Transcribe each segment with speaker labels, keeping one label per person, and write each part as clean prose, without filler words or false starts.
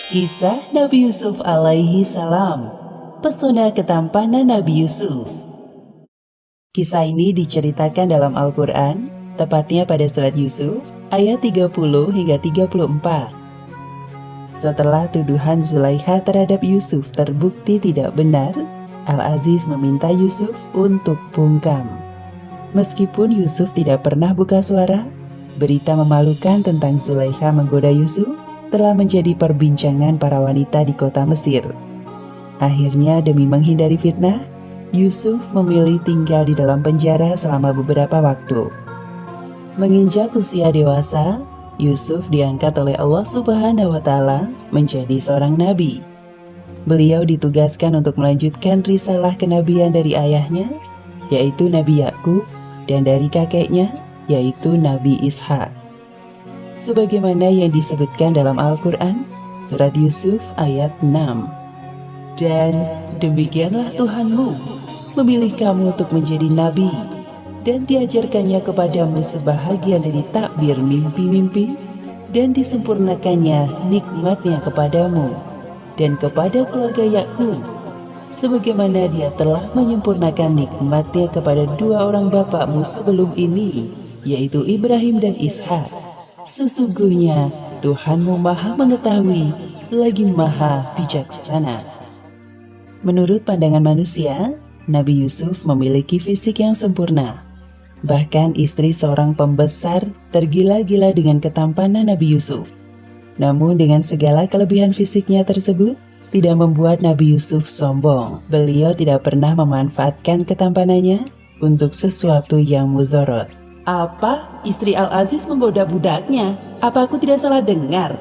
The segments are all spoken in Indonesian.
Speaker 1: Kisah Nabi Yusuf alaihi salam. Pesona ketampanan Nabi Yusuf. Kisah ini diceritakan dalam Al-Quran, tepatnya pada surat Yusuf, ayat 30 hingga 34. Setelah tuduhan Zulaikha terhadap Yusuf terbukti tidak benar, Al-Aziz meminta Yusuf untuk bungkam. Meskipun Yusuf tidak pernah buka suara, berita memalukan tentang Zulaikha menggoda Yusuf telah menjadi perbincangan para wanita di kota Mesir. Akhirnya demi menghindari fitnah, Yusuf memilih tinggal di dalam penjara selama beberapa waktu. Menginjak usia dewasa, Yusuf diangkat oleh Allah Subhanahu wa Ta'ala menjadi seorang nabi. Beliau ditugaskan untuk melanjutkan risalah kenabian dari ayahnya, yaitu Nabi Yakub, dan dari kakeknya, yaitu Nabi Ishak. Sebagaimana yang disebutkan dalam Al-Quran, surat Yusuf ayat 6. Dan demikianlah Tuhanmu memilih kamu untuk menjadi nabi, dan diajarkannya kepadamu sebahagian dari takbir mimpi-mimpi, dan disempurnakannya nikmatnya kepadamu dan kepada keluarga Yakub, sebagaimana dia telah menyempurnakan nikmatnya kepada dua orang bapakmu sebelum ini, yaitu Ibrahim dan Ishak. Sesungguhnya Tuhanmu maha mengetahui lagi maha bijaksana. Menurut pandangan manusia, Nabi Yusuf memiliki fisik yang sempurna. Bahkan istri seorang pembesar tergila-gila dengan ketampanan Nabi Yusuf. Namun dengan segala kelebihan fisiknya tersebut, tidak membuat Nabi Yusuf sombong. Beliau tidak pernah memanfaatkan ketampanannya untuk sesuatu yang mudorot. Apa? Istri Al-Aziz menggoda budaknya? Apa aku tidak salah dengar?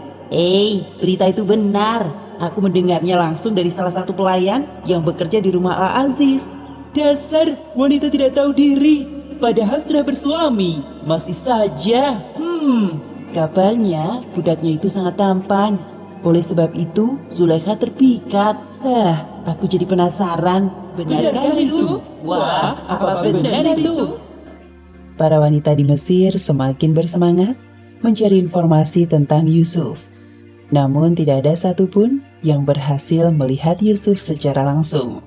Speaker 1: Berita itu benar. Aku mendengarnya langsung dari salah satu pelayan yang bekerja di rumah Al-Aziz. Dasar wanita tidak tahu diri, padahal sudah bersuami. Masih saja. Kabarnya budaknya itu sangat tampan. Oleh sebab itu Zulaikha terpikat. Aku jadi penasaran. Benarkah itu? Wah, apa benar itu? Para wanita di Mesir semakin bersemangat mencari informasi tentang Yusuf. Namun tidak ada satupun yang berhasil melihat Yusuf secara langsung.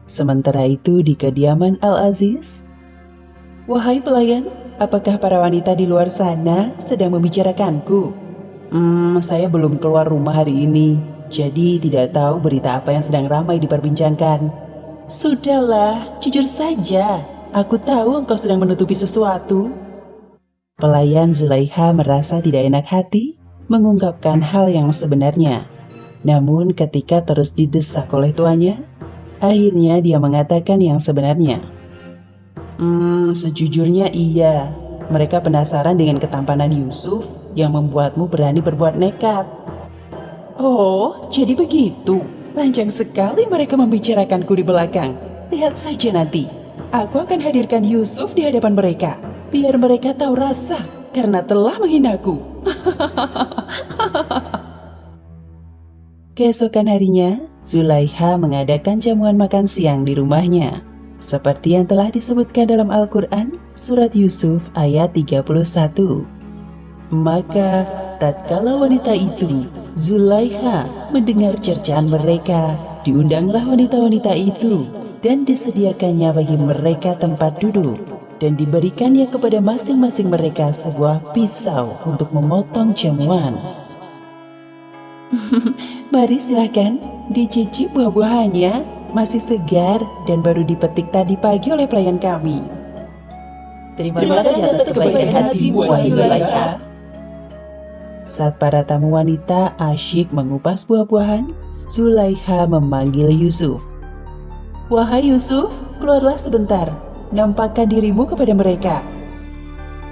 Speaker 1: Sementara itu di kediaman Al-Aziz, "Wahai pelayan, apakah para wanita di luar sana sedang membicarakanku? Saya belum keluar rumah hari ini, jadi tidak tahu berita apa yang sedang ramai diperbincangkan." "Sudahlah, jujur saja. Aku tahu engkau sedang menutupi sesuatu." Pelayan Zulaikha merasa tidak enak hati mengungkapkan hal yang sebenarnya. Namun ketika terus didesak oleh tuannya, akhirnya dia mengatakan yang sebenarnya. Sejujurnya iya. Mereka penasaran dengan ketampanan Yusuf yang membuatmu berani berbuat nekat." "Oh, jadi begitu. Lancang sekali mereka membicarakanku di belakang. Lihat saja nanti. Aku akan hadirkan Yusuf di hadapan mereka, biar mereka tahu rasa karena telah menghinaku." Keesokan harinya, Zulaikha mengadakan jamuan makan siang di rumahnya. Seperti yang telah disebutkan dalam Al-Quran, surat Yusuf ayat 31. Maka tatkala wanita itu, Zulaikha, mendengar cercaan mereka, diundanglah wanita-wanita itu, dan disediakannya bagi mereka tempat duduk, dan diberikannya kepada masing-masing mereka sebuah pisau untuk memotong jamuan. "Mari silakan, dicicip buah-buahannya, masih segar dan baru dipetik tadi pagi oleh pelayan kami." Terima kasih atas kebaikan hatimu, wahai Zulaikha." Saat para tamu wanita asyik mengupas buah-buahan, Zulaikha memanggil Yusuf. "Wahai Yusuf, keluarlah sebentar, nampakkan dirimu kepada mereka."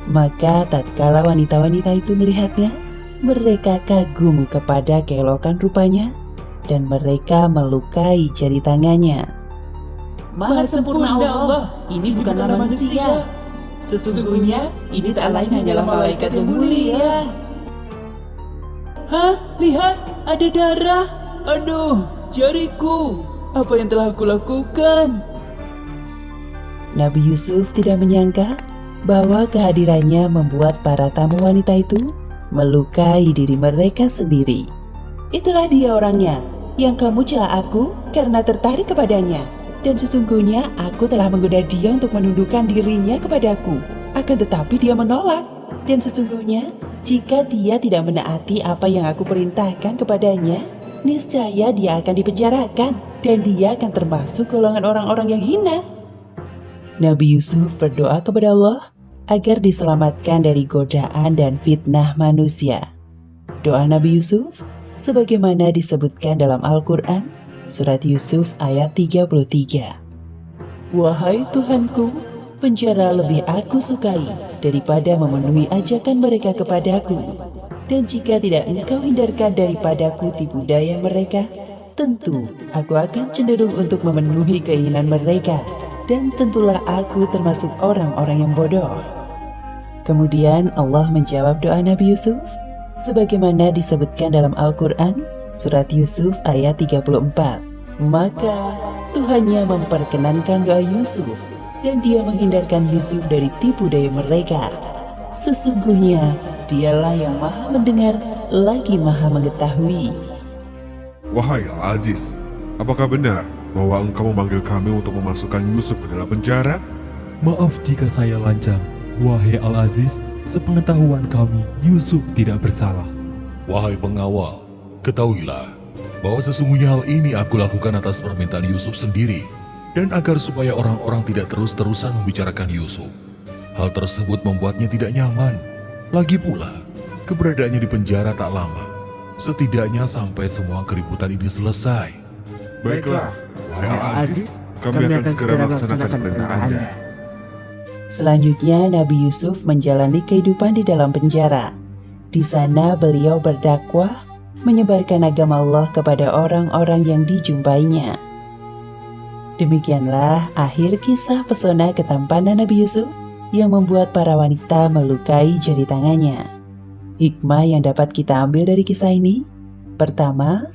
Speaker 1: Maka tatkala wanita-wanita itu melihatnya, mereka kagum kepada keelokan rupanya, dan mereka melukai jari tangannya. "Maha sempurna Allah, ini bukanlah manusia. Sesungguhnya ini tak lain hanyalah malaikat yang mulia." "Hah? Lihat, ada darah. Aduh, jariku. Apa yang telah aku lakukan?" Nabi Yusuf tidak menyangka bahwa kehadirannya membuat para tamu wanita itu melukai diri mereka sendiri. Itulah dia orangnya, yang kamu cela aku karena tertarik kepadanya. Dan sesungguhnya aku telah menggoda dia untuk menundukkan dirinya kepadaku. Akan tetapi dia menolak. Dan sesungguhnya, jika dia tidak menaati apa yang aku perintahkan kepadanya, niscaya dia akan dipenjarakan. Dan dia akan termasuk golongan orang-orang yang hina. Nabi Yusuf berdoa kepada Allah agar diselamatkan dari godaan dan fitnah manusia. Doa Nabi Yusuf sebagaimana disebutkan dalam Al-Quran, Surat Yusuf ayat 33. Wahai Tuhanku, penjara lebih aku sukai daripada memenuhi ajakan mereka kepadaku. Dan jika tidak engkau hindarkan daripadaku tipu daya mereka, tentu aku akan cenderung untuk memenuhi keinginan mereka. Dan tentulah aku termasuk orang-orang yang bodoh. Kemudian Allah menjawab doa Nabi Yusuf sebagaimana disebutkan dalam Al-Quran, Surat Yusuf ayat 34. Maka Tuhannya memperkenankan doa Yusuf, dan dia menghindarkan Yusuf dari tipu daya mereka. Sesungguhnya dialah yang maha mendengar lagi maha mengetahui.
Speaker 2: Wahai Al-Aziz, apakah benar bahwa engkau memanggil kami untuk memasukkan Yusuf ke dalam penjara?
Speaker 3: Maaf jika saya lancang, wahai Al-Aziz, sepengetahuan kami Yusuf tidak bersalah.
Speaker 4: Wahai pengawal, ketahuilah bahwa sesungguhnya hal ini aku lakukan atas permintaan Yusuf sendiri dan agar supaya orang-orang tidak terus-terusan membicarakan Yusuf. Hal tersebut membuatnya tidak nyaman. Lagi pula, keberadaannya di penjara tak lama, setidaknya sampai semua keributan ini selesai.
Speaker 2: Baiklah, wahai Al-Aziz, kami akan segera melaksanakan perintah Anda.
Speaker 1: Selanjutnya Nabi Yusuf menjalani kehidupan di dalam penjara. Di sana beliau berdakwah, menyebarkan agama Allah kepada orang-orang yang dijumpainya. Demikianlah akhir kisah pesona ketampanan Nabi Yusuf yang membuat para wanita melukai jari tangannya. Hikmah yang dapat kita ambil dari kisah ini, pertama,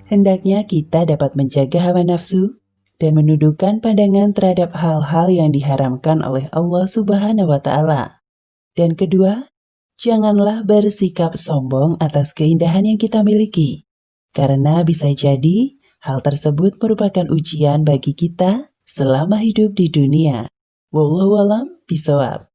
Speaker 1: hendaknya kita dapat menjaga hawa nafsu dan menundukkan pandangan terhadap hal-hal yang diharamkan oleh Allah Subhanahu wa Ta'ala. Dan kedua, janganlah bersikap sombong atas keindahan yang kita miliki, karena bisa jadi hal tersebut merupakan ujian bagi kita selama hidup di dunia. Wallahu a'lam bishawab.